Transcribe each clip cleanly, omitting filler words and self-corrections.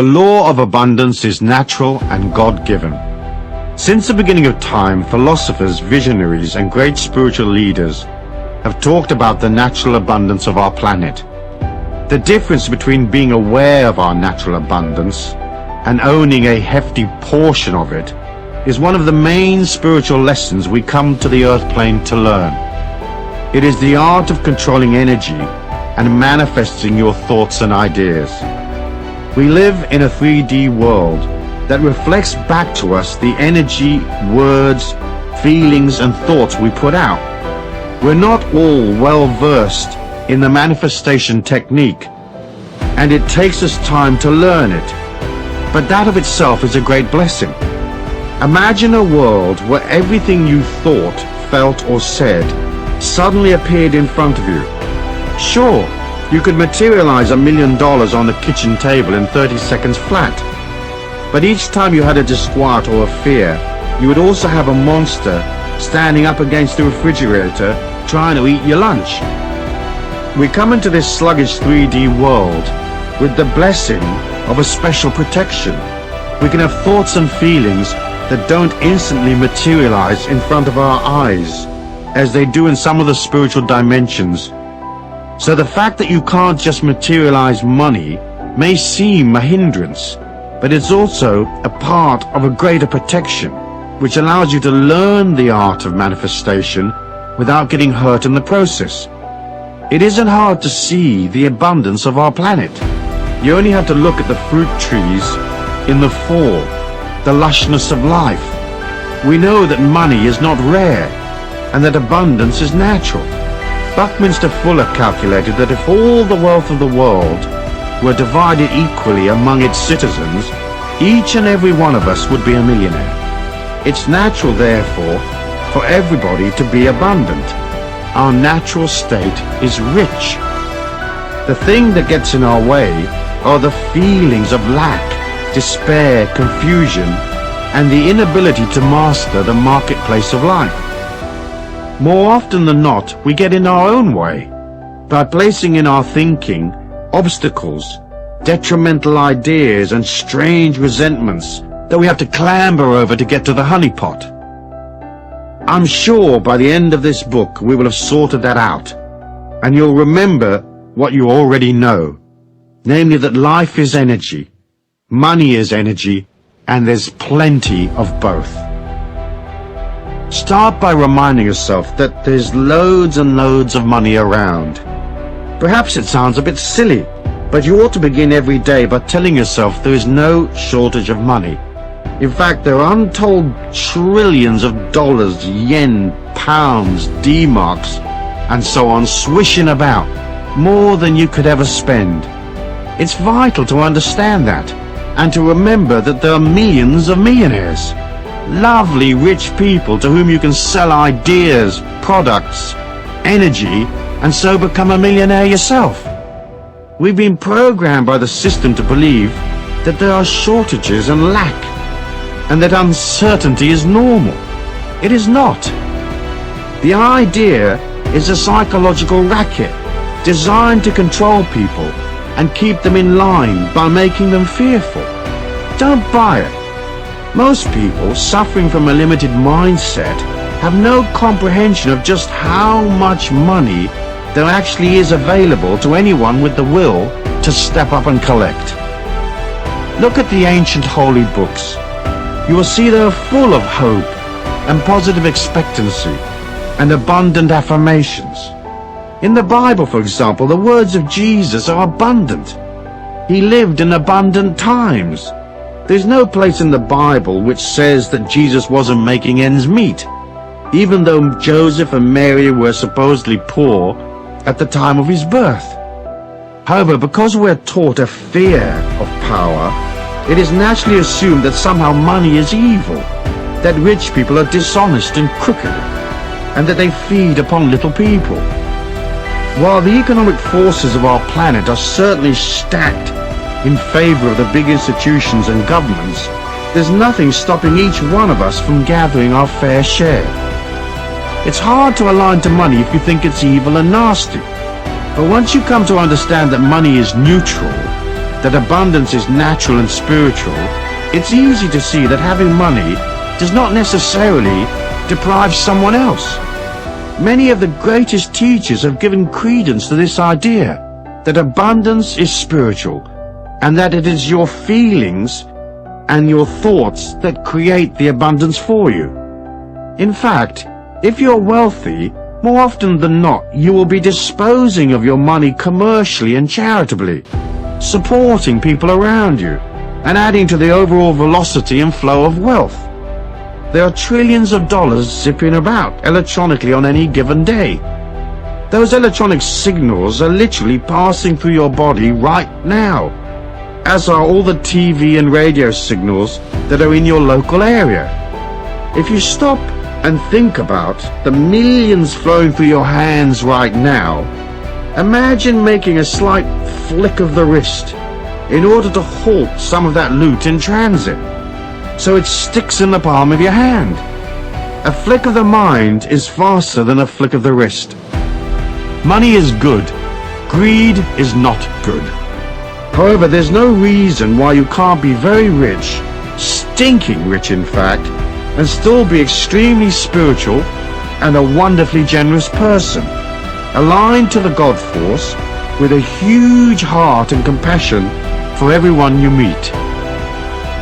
The law of abundance is natural and God-given. Since the beginning of time, philosophers, visionaries, and great spiritual leaders have talked about the natural abundance of our planet. The difference between being aware of our natural abundance and owning a hefty portion of it is one of the main spiritual lessons we come to the earth plane to learn. It is the art of controlling energy and manifesting your thoughts and ideas. We live in a 3D world that reflects back to us the energy, words, feelings, and thoughts we put out. We're not all well versed in the manifestation technique, and it takes us time to learn it. But that of itself is a great blessing. Imagine a world where everything you thought, felt, or said suddenly appeared in front of you. Sure, you could materialize $1 million on the kitchen table in 30 seconds flat. But each time you had a disquiet or a fear, you would also have a monster standing up against the refrigerator trying to eat your lunch. We come into this sluggish 3D world with the blessing of a special protection. We can have thoughts and feelings that don't instantly materialize in front of our eyes, as they do in some of the spiritual dimensions. So the fact that you can't just materialize money may seem a hindrance, but it's also a part of a greater protection, which allows you to learn the art of manifestation without getting hurt in the process. It isn't hard to see the abundance of our planet. You only have to look at the fruit trees in the fall, the lushness of life. We know that money is not rare, and that abundance is natural. Buckminster Fuller calculated that if all the wealth of the world were divided equally among its citizens, each and every one of us would be a millionaire. It's natural, therefore, for everybody to be abundant. Our natural state is rich. The thing that gets in our way are the feelings of lack, despair, confusion, and the inability to master the marketplace of life. More often than not, we get in our own way by placing in our thinking obstacles, detrimental ideas, and strange resentments that we have to clamber over to get to the honeypot. I'm sure by the end of this book we will have sorted that out, and you'll remember what you already know, namely that life is energy, money is energy, and there's plenty of both. Start by reminding yourself that there's loads and loads of money around. Perhaps it sounds a bit silly, but you ought to begin every day by telling yourself there is no shortage of money. In fact, there are untold trillions of dollars, yen, pounds, D-marks, and so on swishing about, more than you could ever spend. It's vital to understand that, and to remember that there are millions of millionaires. Lovely, rich people to whom you can sell ideas, products, energy, and so become a millionaire yourself. We've been programmed by the system to believe that there are shortages and lack, and that uncertainty is normal. It is not. The idea is a psychological racket designed to control people and keep them in line by making them fearful. Don't buy it. Most people suffering from a limited mindset have no comprehension of just how much money there actually is available to anyone with the will to step up and collect. Look at the ancient holy books. You will see they are full of hope and positive expectancy and abundant affirmations. In the Bible, for example, the words of Jesus are abundant. He lived in abundant times. There's no place in the Bible which says that Jesus wasn't making ends meet, even though Joseph and Mary were supposedly poor at the time of his birth. However, because we're taught a fear of power, it is naturally assumed that somehow money is evil, that rich people are dishonest and crooked, and that they feed upon little people. While the economic forces of our planet are certainly stacked in favor of the big institutions and governments, there's nothing stopping each one of us from gathering our fair share. It's hard to align to money if you think it's evil and nasty. But once you come to understand that money is neutral, that abundance is natural and spiritual, it's easy to see that having money does not necessarily deprive someone else. Many of the greatest teachers have given credence to this idea that abundance is spiritual and that it is your feelings and your thoughts that create the abundance for you. In fact, if you're wealthy, more often than not, you will be disposing of your money commercially and charitably, supporting people around you, and adding to the overall velocity and flow of wealth. There are trillions of dollars zipping about electronically on any given day. Those electronic signals are literally passing through your body right now, as are all the TV and radio signals that are in your local area. If you stop and think about the millions flowing through your hands right now, imagine making a slight flick of the wrist in order to halt some of that loot in transit, so it sticks in the palm of your hand. A flick of the mind is faster than a flick of the wrist. Money is good. Greed is not good. However, there's no reason why you can't be very rich, stinking rich in fact, and still be extremely spiritual and a wonderfully generous person, aligned to the God force with a huge heart and compassion for everyone you meet.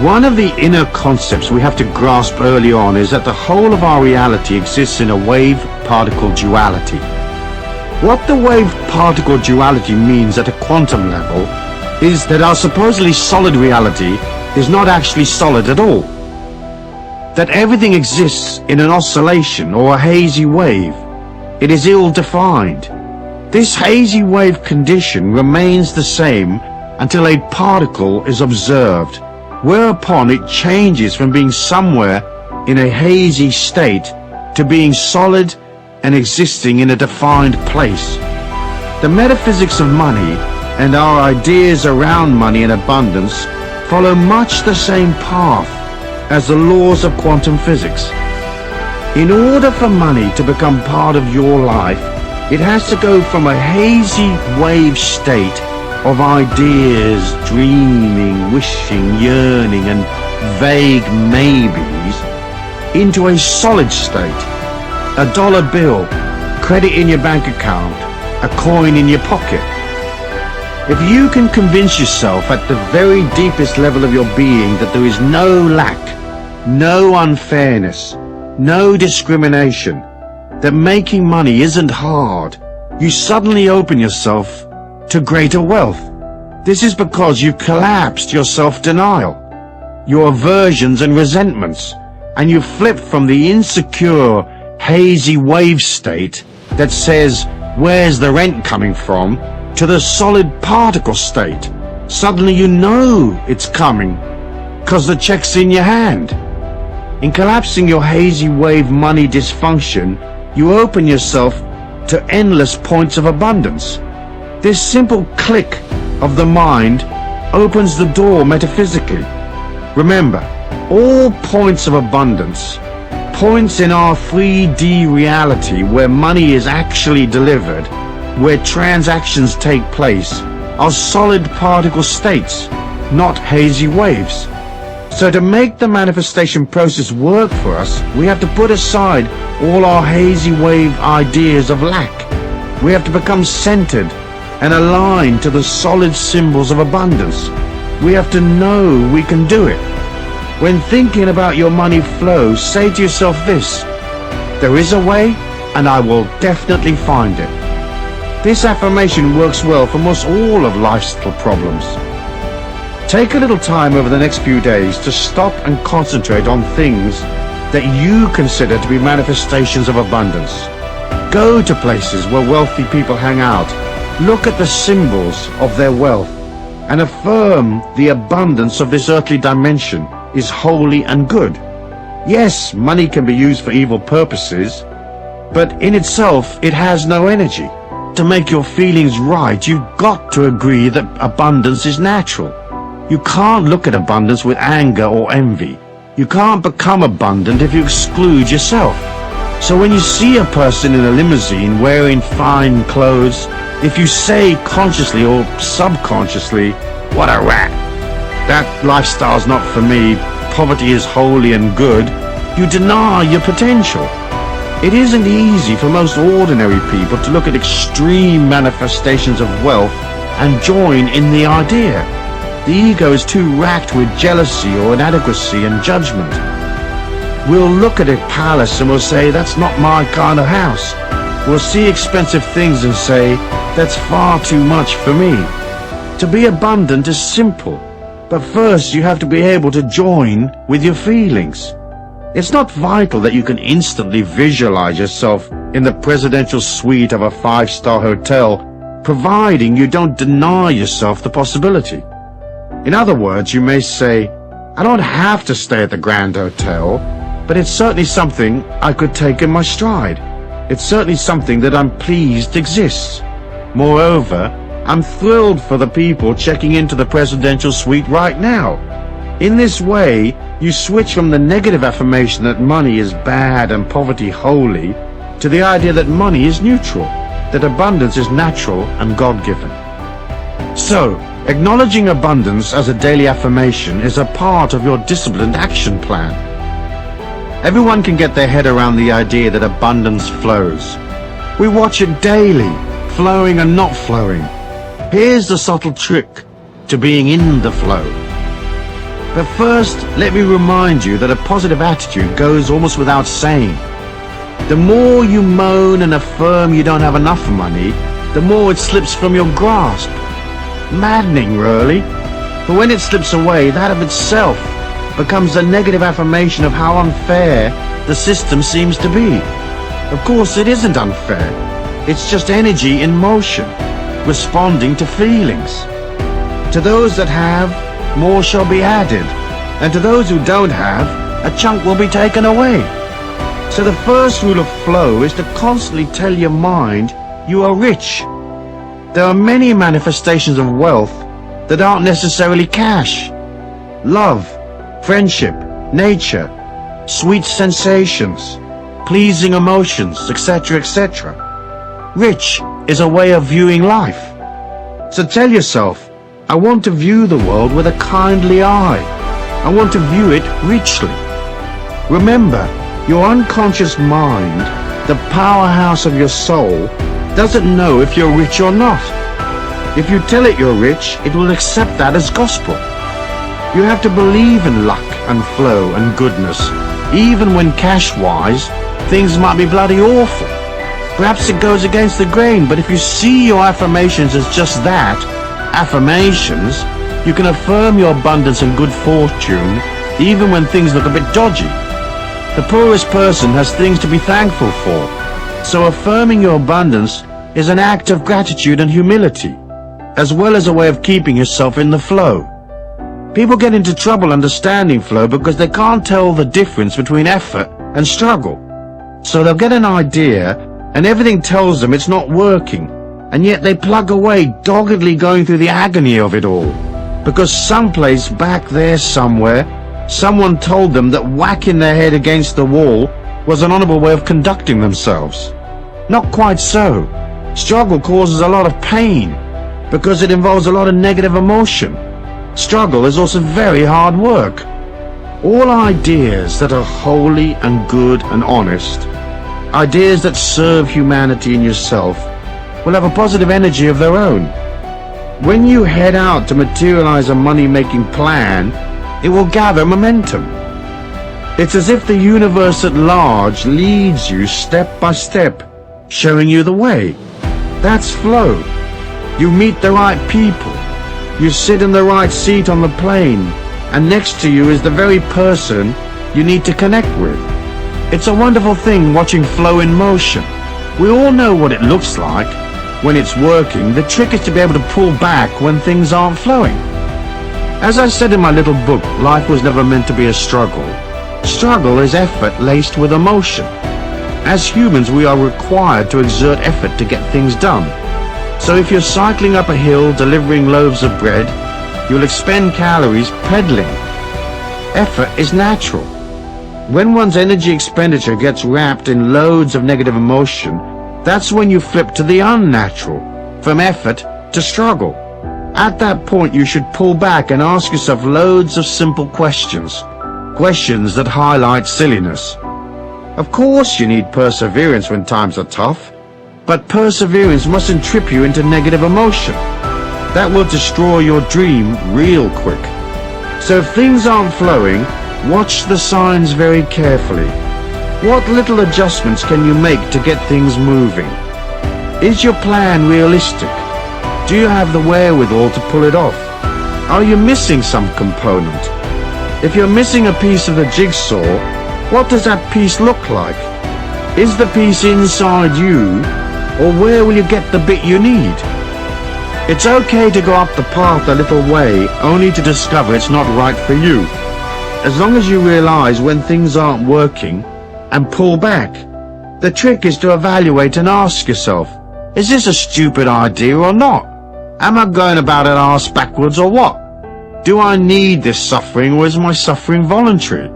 One of the inner concepts we have to grasp early on is that the whole of our reality exists in a wave-particle duality. What the wave-particle duality means at a quantum level is that our supposedly solid reality is not actually solid at all. That everything exists in an oscillation or a hazy wave. It is ill-defined. This hazy wave condition remains the same until a particle is observed, whereupon it changes from being somewhere in a hazy state to being solid and existing in a defined place. The metaphysics of money and our ideas around money and abundance follow much the same path as the laws of quantum physics. In order for money to become part of your life, it has to go from a hazy wave state of ideas, dreaming, wishing, yearning, and vague maybes into a solid state, a dollar bill, credit in your bank account, a coin in your pocket. If you can convince yourself at the very deepest level of your being that there is no lack, no unfairness, no discrimination, that making money isn't hard, you suddenly open yourself to greater wealth. This is because you've collapsed your self-denial, your aversions and resentments, and you've flipped from the insecure, hazy wave state that says, where's the rent coming from, to the solid particle state. Suddenly you know it's coming, because the check's in your hand. In collapsing your hazy wave money dysfunction, you open yourself to endless points of abundance. This simple click of the mind opens the door metaphysically. Remember, all points of abundance, points in our 3D reality where money is actually delivered, where transactions take place, are solid particle states, not hazy waves. So to make the manifestation process work for us, we have to put aside all our hazy wave ideas of lack. We have to become centered and aligned to the solid symbols of abundance. We have to know we can do it. When thinking about your money flow, say to yourself this: there is a way, and I will definitely find it. This affirmation works well for most all of life's little problems. Take a little time over the next few days to stop and concentrate on things that you consider to be manifestations of abundance. Go to places where wealthy people hang out. Look at the symbols of their wealth and affirm the abundance of this earthly dimension is holy and good. Yes, money can be used for evil purposes, but in itself it has no energy. To make your feelings right, you've got to agree that abundance is natural. You can't look at abundance with anger or envy. You can't become abundant if you exclude yourself. So when you see a person in a limousine wearing fine clothes, if you say consciously or subconsciously, what a rat. That lifestyle's not for me. Poverty is holy and good. You deny your potential. It isn't easy for most ordinary people to look at extreme manifestations of wealth and join in the idea. The ego is too racked with jealousy or inadequacy and judgment. We'll look at a palace and we'll say, that's not my kind of house. We'll see expensive things and say, that's far too much for me. To be abundant is simple, but first you have to be able to join with your feelings. It's not vital that you can instantly visualize yourself in the presidential suite of a 5-star hotel, providing you don't deny yourself the possibility. In other words, you may say, I don't have to stay at the Grand Hotel, but it's certainly something I could take in my stride. It's certainly something that I'm pleased exists. Moreover, I'm thrilled for the people checking into the presidential suite right now. In this way, you switch from the negative affirmation that money is bad and poverty holy to the idea that money is neutral, that abundance is natural and God-given. So, acknowledging abundance as a daily affirmation is a part of your disciplined action plan. Everyone can get their head around the idea that abundance flows. We watch it daily, flowing and not flowing. Here's the subtle trick to being in the flow. But first, let me remind you that a positive attitude goes almost without saying. The more you moan and affirm you don't have enough money, the more it slips from your grasp. Maddening, really. But when it slips away, that of itself becomes a negative affirmation of how unfair the system seems to be. Of course, it isn't unfair. It's just energy in motion, responding to feelings. To those that have, more shall be added, and to those who don't have, a chunk will be taken away. So the first rule of flow is to constantly tell your mind you are rich. There are many manifestations of wealth that aren't necessarily cash. Love, friendship, nature, sweet sensations, pleasing emotions, etc., etc. Rich is a way of viewing life. So tell yourself, I want to view the world with a kindly eye. I want to view it richly. Remember, your unconscious mind, the powerhouse of your soul, doesn't know if you're rich or not. If you tell it you're rich, it will accept that as gospel. You have to believe in luck and flow and goodness, even when cash-wise, things might be bloody awful. Perhaps it goes against the grain, but if you see your affirmations as just that, affirmations, you can affirm your abundance and good fortune even when things look a bit dodgy. The poorest person has things to be thankful for, so affirming your abundance is an act of gratitude and humility, as well as a way of keeping yourself in the flow. People get into trouble understanding flow because they can't tell the difference between effort and struggle. So they'll get an idea and everything tells them it's not working, and yet they plug away, doggedly going through the agony of it all, because someplace back there somewhere, someone told them that whacking their head against the wall was an honorable way of conducting themselves. Not quite so. Struggle causes a lot of pain because it involves a lot of negative emotion. Struggle is also very hard work. All ideas that are holy and good and honest, ideas that serve humanity and yourself, will have a positive energy of their own. When you head out to materialize a money-making plan, it will gather momentum. It's as if the universe at large leads you step by step, showing you the way. That's flow. You meet the right people. You sit in the right seat on the plane, and next to you is the very person you need to connect with. It's a wonderful thing watching flow in motion. We all know what it looks like when it's working. The trick is to be able to pull back when things aren't flowing. As I said in my little book, life was never meant to be a struggle. Struggle is effort laced with emotion. As humans, we are required to exert effort to get things done. So if you're cycling up a hill delivering loaves of bread, you'll expend calories pedaling. Effort is natural. When one's energy expenditure gets wrapped in loads of negative emotion, that's when you flip to the unnatural, from effort to struggle. At that point, you should pull back and ask yourself loads of simple questions. Questions that highlight silliness. Of course, you need perseverance when times are tough, but perseverance mustn't trip you into negative emotion. That will destroy your dream real quick. So if things aren't flowing, watch the signs very carefully. What little adjustments can you make to get things moving? Is your plan realistic? Do you have the wherewithal to pull it off? Are you missing some component? If you're missing a piece of the jigsaw, what does that piece look like? Is the piece inside you, or where will you get the bit you need? It's okay to go up the path a little way, only to discover it's not right for you. As long as you realize when things aren't working, and pull back. The trick is to evaluate and ask yourself, is this a stupid idea or not? Am I going about it arse backwards or what? Do I need this suffering, or is my suffering voluntary?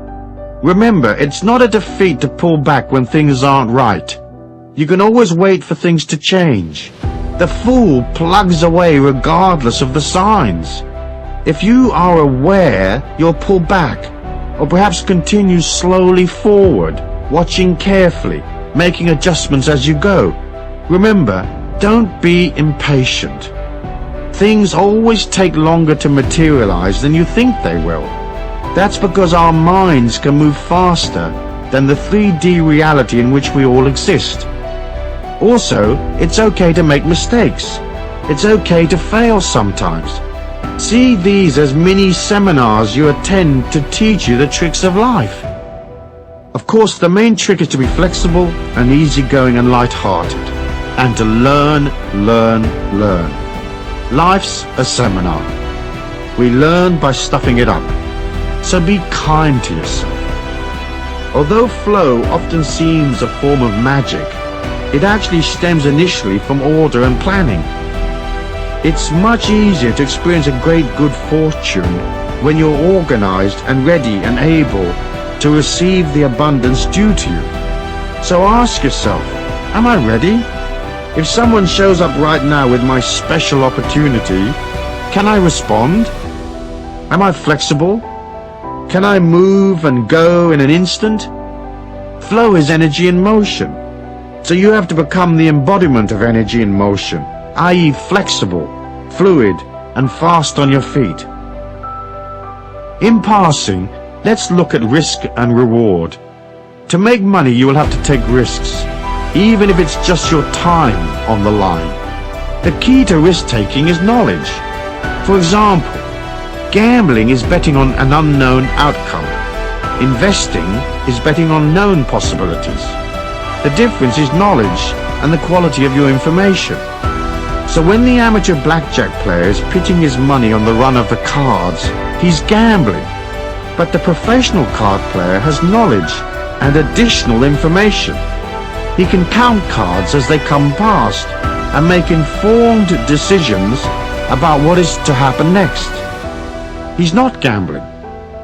Remember, it's not a defeat to pull back when things aren't right. You can always wait for things to change. The fool plugs away regardless of the signs. If you are aware, you'll pull back, or perhaps continue slowly forward, watching carefully, making adjustments as you go. Remember, don't be impatient. Things always take longer to materialize than you think they will. That's because our minds can move faster than the 3D reality in which we all exist. Also, it's okay to make mistakes. It's okay to fail sometimes. See these as mini seminars you attend to teach you the tricks of life. Of course, the main trick is to be flexible and easygoing and light-hearted, and to learn. Life's a seminar. We learn by stuffing it up. So be kind to yourself. Although flow often seems a form of magic, it actually stems initially from order and planning. It's much easier to experience a great good fortune when you're organized and ready and able to receive the abundance due to you. So ask yourself, am I ready? If someone shows up right now with my special opportunity, can I respond? Am I flexible? Can I move and go in an instant? Flow is energy in motion. So you have to become the embodiment of energy in motion, i.e. flexible, fluid, and fast on your feet. In passing, let's look at risk and reward. To make money, you will have to take risks, even if it's just your time on the line. The key to risk-taking is knowledge. For example, gambling is betting on an unknown outcome. Investing is betting on known possibilities. The difference is knowledge and the quality of your information. So when the amateur blackjack player is pitching his money on the run of the cards, he's gambling. But the professional card player has knowledge and additional information. He can count cards as they come past and make informed decisions about what is to happen next. He's not gambling.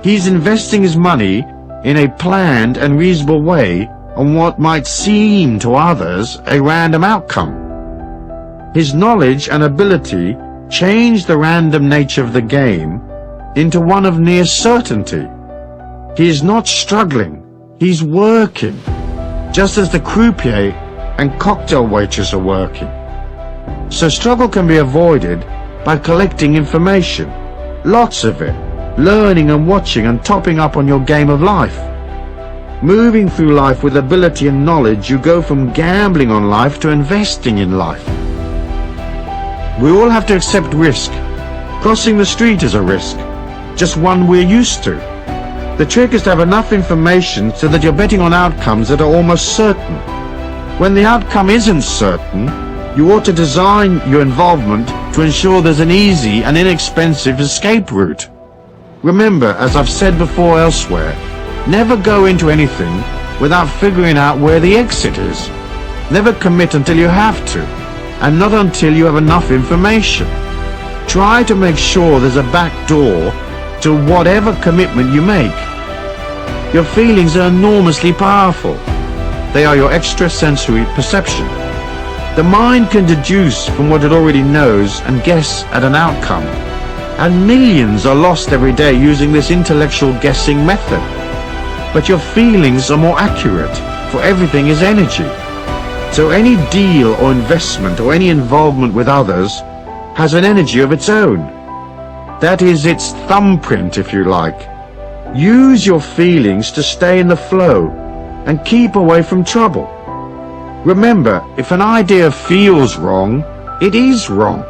He's investing his money in a planned and reasonable way on what might seem to others a random outcome. His knowledge and ability change the random nature of the game into one of near certainty. He is not struggling, he's working, just as the croupier and cocktail waitress are working. So struggle can be avoided by collecting information, lots of it, learning and watching and topping up on your game of life. Moving through life with ability and knowledge, you go from gambling on life to investing in life. We all have to accept risk. Crossing the street is a risk, just one we're used to. The trick is to have enough information so that you're betting on outcomes that are almost certain. When the outcome isn't certain, you ought to design your involvement to ensure there's an easy and inexpensive escape route. Remember, as I've said before elsewhere, never go into anything without figuring out where the exit is. Never commit until you have to, and not until you have enough information. Try to make sure there's a back door to whatever commitment you make. Your feelings are enormously powerful. They are your extrasensory perception. The mind can deduce from what it already knows and guess at an outcome. And millions are lost every day using this intellectual guessing method. But your feelings are more accurate, for everything is energy. So any deal or investment or any involvement with others has an energy of its own. That is its thumbprint, if you like. Use your feelings to stay in the flow and keep away from trouble. Remember, if an idea feels wrong, it is wrong.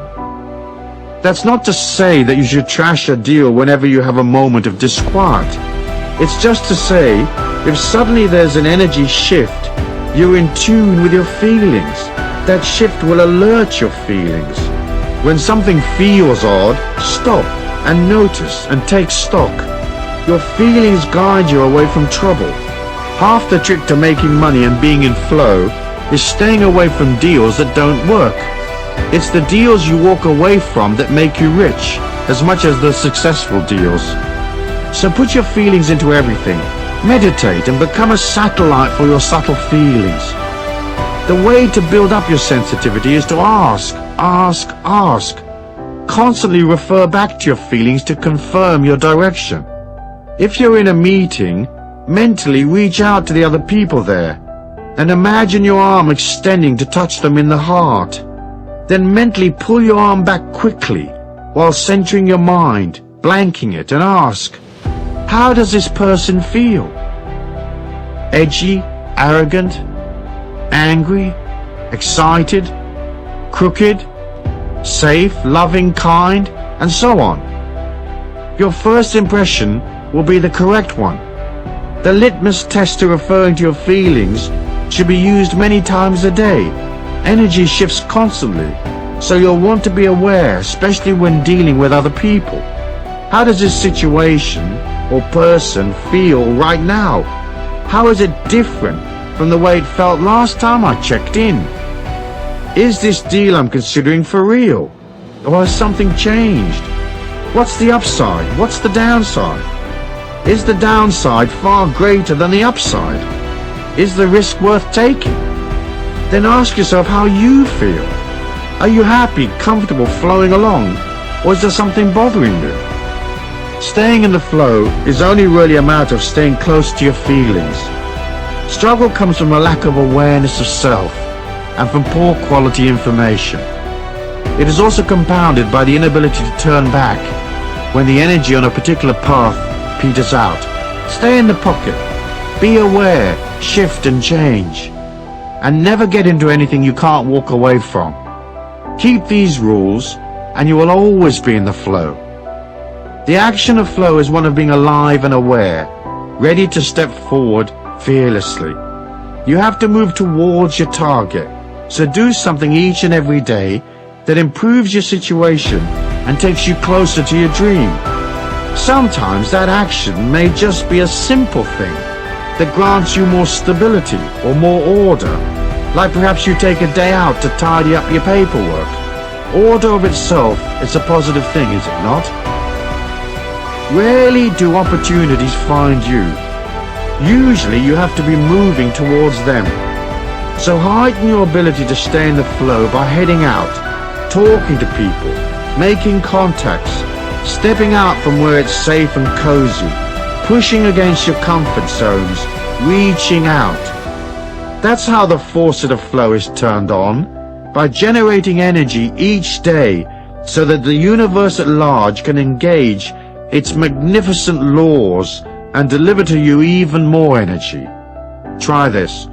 That's not to say that you should trash a deal whenever you have a moment of disquiet. It's just to say, if suddenly there's an energy shift, you're in tune with your feelings. That shift will alert your feelings. When something feels odd, stop and notice and take stock. Your feelings guide you away from trouble. Half the trick to making money and being in flow is staying away from deals that don't work. It's the deals you walk away from that make you rich, as much as the successful deals. So put your feelings into everything. Meditate and become a satellite for your subtle feelings. The way to build up your sensitivity is to ask. Constantly refer back to your feelings to confirm your direction. If you're in a meeting, mentally reach out to the other people there and imagine your arm extending to touch them in the heart. Then mentally pull your arm back quickly while centering your mind, blanking it, and ask, how does this person feel? Edgy, arrogant, angry, excited, crooked, safe, loving, kind, and so on. Your first impression will be the correct one. The litmus test to referring to your feelings should be used many times a day. Energy shifts constantly, so you'll want to be aware, especially when dealing with other people. How does this situation or person feel right now? How is it different from the way it felt last time I checked in? Is this deal I'm considering for real? Or has something changed? What's the upside? What's the downside? Is the downside far greater than the upside? Is the risk worth taking? Then ask yourself how you feel. Are you happy, comfortable, flowing along? Or is there something bothering you? Staying in the flow is only really a matter of staying close to your feelings. Struggle comes from a lack of awareness of self and from poor quality information. It is also compounded by the inability to turn back when the energy on a particular path peters out. Stay in the pocket. Be aware, shift and change. And never get into anything you can't walk away from. Keep these rules and you will always be in the flow. The action of flow is one of being alive and aware, ready to step forward fearlessly. You have to move towards your target, so do something each and every day that improves your situation and takes you closer to your dream. Sometimes that action may just be a simple thing that grants you more stability or more order, like perhaps you take a day out to tidy up your paperwork. Order of itself is a positive thing, is it not? Rarely do opportunities find you. Usually you have to be moving towards them. So heighten your ability to stay in the flow by heading out, talking to people, making contacts, stepping out from where it's safe and cozy, pushing against your comfort zones, reaching out. That's how the faucet of flow is turned on, by generating energy each day so that the universe at large can engage its magnificent laws and deliver to you even more energy. Try this.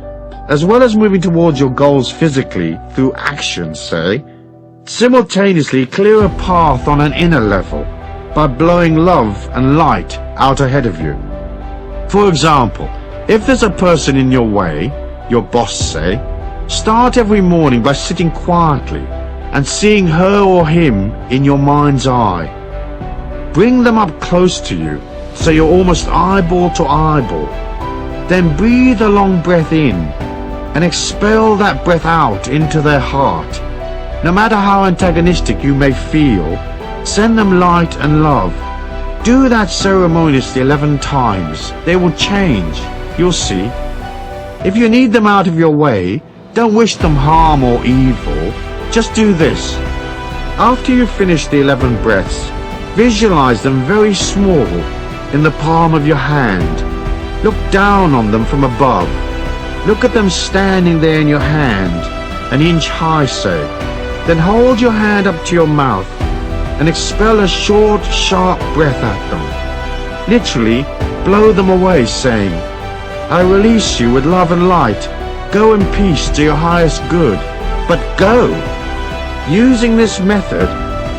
As well as moving towards your goals physically through action, say, simultaneously clear a path on an inner level by blowing love and light out ahead of you. For example, if there's a person in your way, your boss say, start every morning by sitting quietly and seeing her or him in your mind's eye. Bring them up close to you so you're almost eyeball to eyeball. Then breathe a long breath in and expel that breath out into their heart. No matter how antagonistic you may feel, send them light and love. Do that ceremoniously 11 times. They will change. You'll see. If you need them out of your way, Don't wish them harm or evil. Just do this. After you finish the 11 breaths, visualize them very small in the palm of your hand. Look down on them from above. Look at them standing there in your hand, an inch high, say. Then hold your hand up to your mouth and expel a short, sharp breath at them. Literally, blow them away, saying, I release you with love and light. Go in peace to your highest good, but go. Using this method,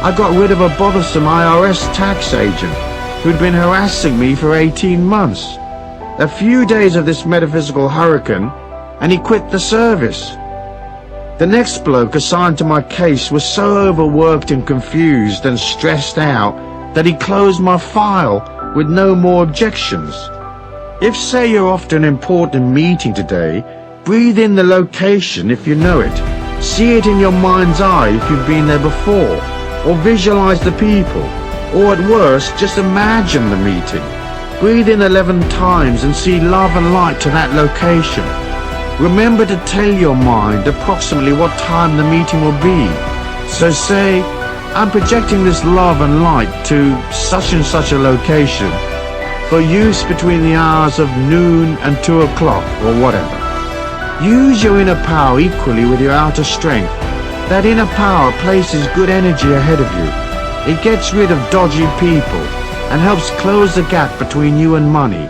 I got rid of a bothersome IRS tax agent who'd been harassing me for 18 months. A few days of this metaphysical hurricane, and he quit the service. The next bloke assigned to my case was so overworked and confused and stressed out that he closed my file with no more objections. If, say, you're off to an important meeting today, breathe in the location if you know it. See it in your mind's eye if you've been there before, or visualize the people, or at worst, just imagine the meeting. Breathe in 11 times and see love and light to that location. Remember to tell your mind approximately what time the meeting will be. So say, I'm projecting this love and light to such and such a location for use between the hours of noon and 2 o'clock or whatever. Use your inner power equally with your outer strength. That inner power places good energy ahead of you. It gets rid of dodgy people and helps close the gap between you and money.